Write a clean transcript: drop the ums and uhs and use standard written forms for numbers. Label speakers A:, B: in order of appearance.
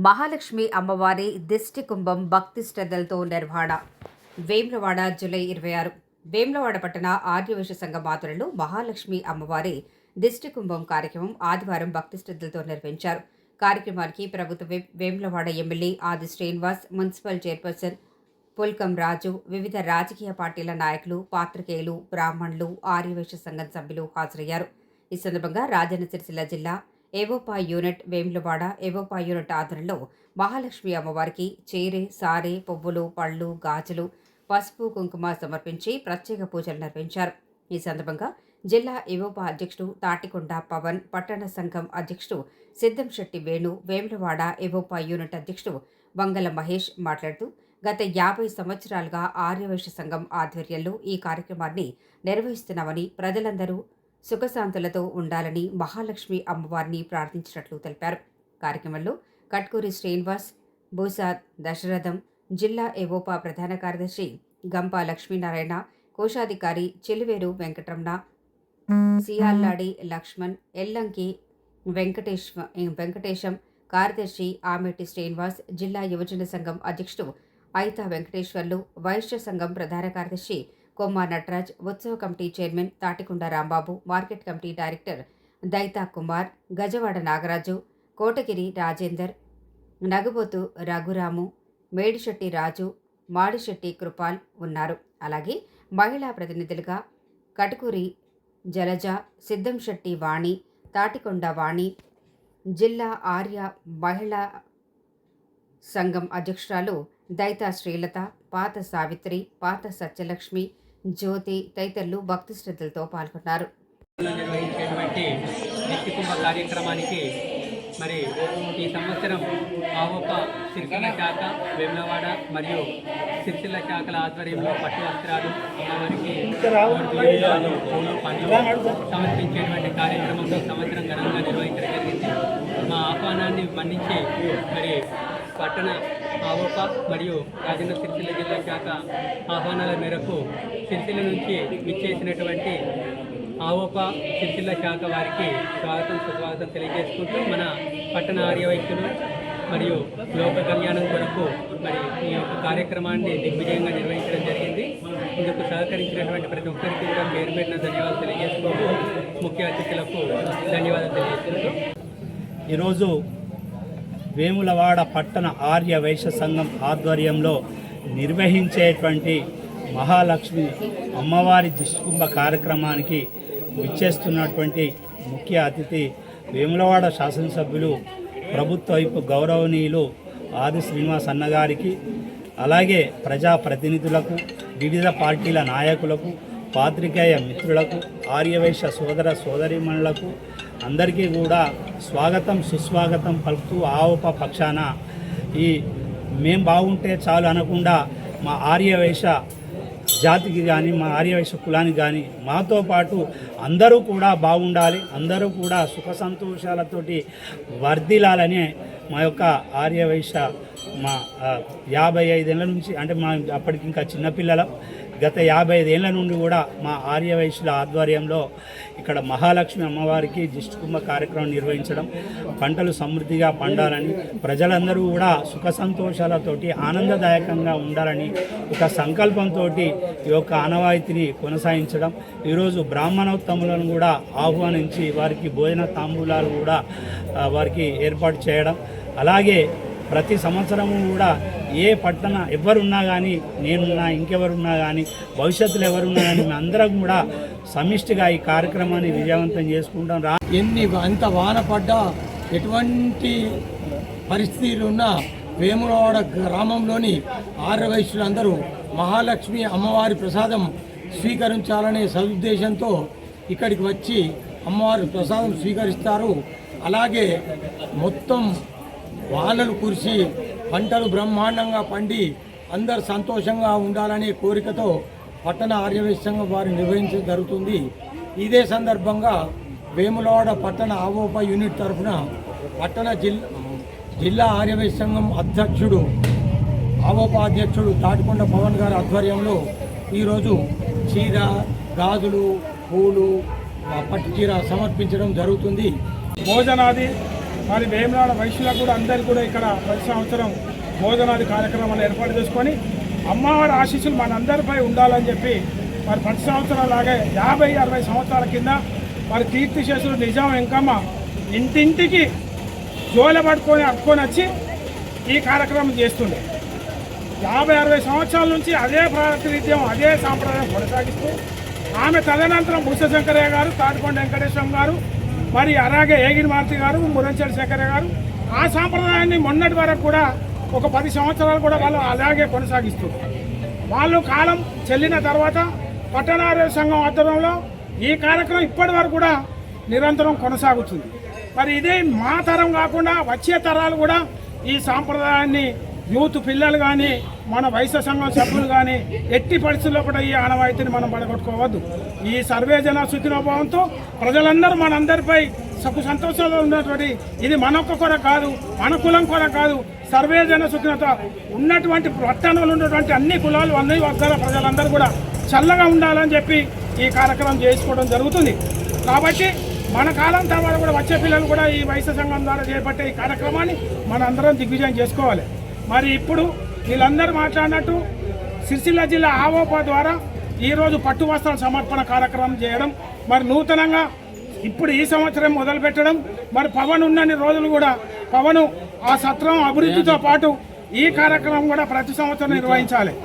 A: మహాలక్ష్మి అమ్మవారి దిష్టి కుంభం భక్తి శ్రద్ధలతో నిర్వహణ. వేములవాడ జూలై 26. వేములవాడ పట్టణ ఆర్యవైశ్య సంఘం ఆధ్వర్యంలో మహాలక్ష్మి అమ్మవారి దిష్టి కుంభం కార్యక్రమం ఆదివారం భక్తి శ్రద్ధలతో నిర్వహించారు. కార్యక్రమానికి ప్రభుత్వ వేములవాడ ఎమ్మెల్యే ఆది శ్రీనివాస్, మున్సిపల్ చైర్పర్సన్ పుల్కం రాజు, వివిధ రాజకీయ పార్టీల నాయకులు, పాత్రికేయులు, బ్రాహ్మణులు, ఆర్యవైశ్య సంఘం సభ్యులు హాజరయ్యారు. ఈ సందర్భంగా రాజన్న సిరిసిల్ల జిల్లా ఏవోపా యూనిట్ వేములవాడ ఏవోపా యూనిట్ ఆధ్వర్యంలో మహాలక్ష్మి అమ్మవారికి చీరె, సారె, పువ్వులు, పళ్ళు, గాజులు, పసుపు, కుంకుమ సమర్పించి ప్రత్యేక పూజలు నిర్వహించారు. ఈ సందర్భంగా జిల్లా ఏవోపా అధ్యక్షుడు తాటికొండ పవన్, పట్టణ సంఘం అధ్యక్షుడు సిద్ధంశెట్టి వేణు, వేములవాడ ఏవోపా యూనిట్ అధ్యక్షుడు వంగల మహేష్ మాట్లాడుతూ గత 50 సంవత్సరాలుగా ఆర్యవైశ్య సంఘం ఆధ్వర్యంలో ఈ కార్యక్రమాన్ని నిర్వహిస్తున్నామని, ప్రజలందరూ సుఖశాంతులతో ఉండాలని మహాలక్ష్మి అమ్మవారిని ప్రార్థించినట్లు తెలిపారు. కార్యక్రమంలో కట్కూరి శ్రీనివాస్, బూసా దశరథం, జిల్లా ఏవోపా ప్రధాన కార్యదర్శి గంపా లక్ష్మీనారాయణ, కోశాధికారి చిలివేరు సియాల్లాడి లక్ష్మణ్, ఎల్లంకి వెంకటేశం, కార్యదర్శి ఆమెటి శ్రీనివాస్, జిల్లా యువజన సంఘం అధ్యక్షుడు ఐతా వెంకటేశ్వర్లు, వైశ్య సంఘం ప్రధాన కార్యదర్శి కొమ్మ నటరాజ్, ఉత్సవ committee chairman Tatikonda Rambabu, market committee director Daita Kumar, Gajavada Nagaraju, Kotagiri Rajender, Nagubothu Raghuramu, Medisetti Raju, Madisetti Krupal ఉన్నారు. అలాగే మహిళా ప్రతినిధులుగా కటుకూరి జలజ, సిద్ధంశెట్టి వాణి, తాటికొండ వాణి, జిల్లా ఆర్య మహిళా సంఘం అధ్యక్షురాలు దైతా శ్రీలత, పాత సావిత్రి, పాత సత్యలక్ష్మి, జ్యోతి తదితరులు భక్తి శ్రద్ధలతో పాల్గొన్నారు.
B: నిర్వహించేటువంటి దిష్టి కుంభ కార్యక్రమానికి మరి ఈ సంవత్సరం ఆవోప సిరిసిల్ల శాఖ, వేములవాడ మరియు సిరిసిల్ల శాఖల ఆధ్వర్యంలో పట్టు వస్త్రాలు, అమ్మవారికి పూలు, పండ్లు సమర్పించేటువంటి కార్యక్రమం ఈ సంవత్సరం ఘనంగా నిర్వహించడం జరిగింది. మా ఆహ్వానాన్ని మన్నించి మరి పట్టణ ఆవోప మరియు రాజన్న సిరిసిల్ల జిల్లా శాఖ ఆహ్వానాల మేరకు సిరిసిల్ల నుంచి విచ్చేసినటువంటి ఆవోప సిరిసిల్ల శాఖ వారికి స్వాగతం సుస్వాగతం తెలియజేసుకుంటూ మన పట్టణ ఆర్యవైశ్యులు మరియు లోక కళ్యాణం కొరకు మరి ఈ యొక్క కార్యక్రమాన్ని దిగ్విజయంగా నిర్వహించడం జరిగింది. ఇందుకు సహకరించినటువంటి ప్రతి ఒక్కరికి కూడా పేరు పేరున ధన్యవాదాలు తెలియజేసుకుంటూ ముఖ్య అతిథులకు ధన్యవాదాలు తెలియజేసుకుంటూ
C: ఈరోజు వేములవాడ పట్టణ ఆర్య వైశ్య సంఘం ఆధ్వర్యంలో నిర్వహించేటువంటి మహాలక్ష్మి అమ్మవారి దిష్టికుంభ కార్యక్రమానికి విచ్చేస్తున్నటువంటి ముఖ్య అతిథి వేములవాడ శాసనసభ్యులు, ప్రభుత్వ వైపు గౌరవనీయులు ఆది శ్రీనివాస్ అన్నగారికి, అలాగే ప్రజాప్రతినిధులకు, వివిధ పార్టీల నాయకులకు, పాత్రికేయ మిత్రులకు, ఆర్యవైశ్య సోదర సోదరీమణులకు అందరికీ కూడా స్వాగతం సుస్వాగతం పలుకుతూ ఆవోప పక్షాన ఈ మేం బాగుంటే చాలు అనకుండా మా ఆర్యవైశ్య జాతికి కానీ, మా ఆర్యవైశ్య కులానికి కానీ మాతో పాటు అందరూ కూడా బాగుండాలి, అందరూ కూడా సుఖ సంతోషాలతోటి వర్ధిల్లాలని మా యొక్క ఆర్యవైశ్య మా 55 ఏళ్ళ నుంచి, అంటే మా అప్పటికి ఇంకా చిన్నపిల్లలం, గత 55 ఏళ్ళ నుండి కూడా మా ఆర్యవైశ్యుల ఆధ్వర్యంలో ఇక్కడ మహాలక్ష్మి అమ్మవారికి దిష్టికుంభ కార్యక్రమం నిర్వహించడం, పంటలు సమృద్ధిగా పండాలని, ప్రజలందరూ కూడా సుఖ సంతోషాలతోటి ఆనందదాయకంగా ఉండాలని ఒక సంకల్పంతో ఈ యొక్క ఆనవాయితీని కొనసాగించడం, ఈరోజు బ్రాహ్మణోత్తములను కూడా ఆహ్వానించి వారికి భోజన తాంబూలాలు కూడా వారికి ఏర్పాటు చేయడం, అలాగే ప్రతి సంవత్సరము కూడా ఏ పట్టణ ఎవరున్నా కానీ, నేనున్నా ఇంకెవరున్నా కానీ, భవిష్యత్తులో ఎవరున్నా కానీ అందరం కూడా సమిష్టిగా ఈ కార్యక్రమాన్ని విజయవంతం చేసుకుంటాం.
D: ఎంత వాన పడ్డా, ఎటువంటి పరిస్థితులు ఉన్నా వేములవాడ గ్రామంలోని ఆర్యవైశ్యులందరూ మహాలక్ష్మి అమ్మవారి ప్రసాదం స్వీకరించాలనే సదుద్దేశంతో ఇక్కడికి వచ్చి అమ్మవారి ప్రసాదం స్వీకరిస్తారు. అలాగే మొత్తం వానలు కురిసి పంటలు బ్రహ్మాండంగా పండి అందరు సంతోషంగా ఉండాలనే కోరికతో పట్టణ ఆర్యవైశ్య సంఘం వారు నిర్వహించడం జరుగుతుంది. ఇదే సందర్భంగా వేములవాడ పట్టణ ఆవోప యూనిట్ తరఫున పట్టణ జిల్లా ఆర్యవైశ్య సంఘం అధ్యక్షుడు ఆవోప అధ్యక్షుడు తాటికొండ పవన్ గారి ఆధ్వర్యంలో ఈరోజు చీర, గాజులు, పూలు, పట్టు చీర సమర్పించడం జరుగుతుంది.
E: భోజనాది మరి వేములవాడ వైశ్యులకు కూడా అందరికీ కూడా ఇక్కడ ప్రతి సంవత్సరం భోజనాది కార్యక్రమాలు ఏర్పాటు చేసుకొని అమ్మవారి ఆశీస్సులు మనందరిపై ఉండాలని చెప్పి మరి ప్రతి సంవత్సరం లాగే 50-60 సంవత్సరాల కింద మరి కీర్తిశేషులు నిజాం వెంకమ్మ ఇంటింటికి జోల పట్టుకొని అట్టుకొని వచ్చి ఈ కార్యక్రమం చేస్తుండే 50-60 సంవత్సరాల నుంచి అదే ప్రాతినిధ్యం అదే సాంప్రదాయం కొనసాగిస్తూ ఆమె తదనంతరం బుద్ధశంకరయ్య గారు, తాటికొండ వెంకటేశ్వరం గారు, మరి అలాగే ఏగిరి మారుతి గారు, మురంచెడి శంకరయ్య గారు ఆ సాంప్రదాయాన్ని మొన్నటి వరకు కూడా ఒక 10 సంవత్సరాలు కూడా వాళ్ళు అలాగే కొనసాగిస్తూ వాళ్ళు కాలం చెల్లిన తర్వాత పట్టణారోగ్య సంఘం ఆధ్వర్యంలో ఈ కార్యక్రమం ఇప్పటి వరకు కూడా నిరంతరం కొనసాగుతుంది. మరి ఇదే మా తరం కాకుండా వచ్చే తరాలు కూడా ఈ సాంప్రదాయాన్ని యూత్ పిల్లలు కానీ మన వైశ్య సంఘం సభ్యులు కానీ ఎట్టి పరిస్థితుల్లో కూడా ఈ ఆనవాయితీని మనం పడగొట్టుకోవద్దు. ఈ సర్వే జన సుఖినోభావంతో ప్రజలందరూ మనందరిపై సుఖ సంతోషాలు ఉన్నటువంటి ఇది మనొక్క కొర కాదు, మన కులం కొర కాదు, సర్వే జన సుఖినత ఉన్నటువంటి పట్టణంలో ఉన్నటువంటి అన్ని కులాలు అన్ని వర్గాల ప్రజలందరూ కూడా చల్లగా ఉండాలని చెప్పి ఈ కార్యక్రమం చేసుకోవడం జరుగుతుంది. కాబట్టి మన కాలం తర్వాత కూడా వచ్చే పిల్లలు కూడా ఈ వైశ్య సంఘం ద్వారా చేపట్టే ఈ కార్యక్రమాన్ని మన అందరం దిగ్విజయం చేసుకోవాలి. మరి ఇప్పుడు వీళ్ళందరూ మాట్లాడినట్టు సిరిసిల్ల జిల్లా ఆవోపా ద్వారా ఈరోజు పట్టు వస్త్రాల సమర్పణ కార్యక్రమం చేయడం, మరి నూతనంగా ఇప్పుడు ఈ సంవత్సరం మొదలు పెట్టడం, మరి పవన్ ఉన్నన్ని రోజులు కూడా పవన్ ఆ సత్రం అభివృద్ధితో పాటు ఈ కార్యక్రమం కూడా ప్రతి సంవత్సరం నిర్వహించాలి.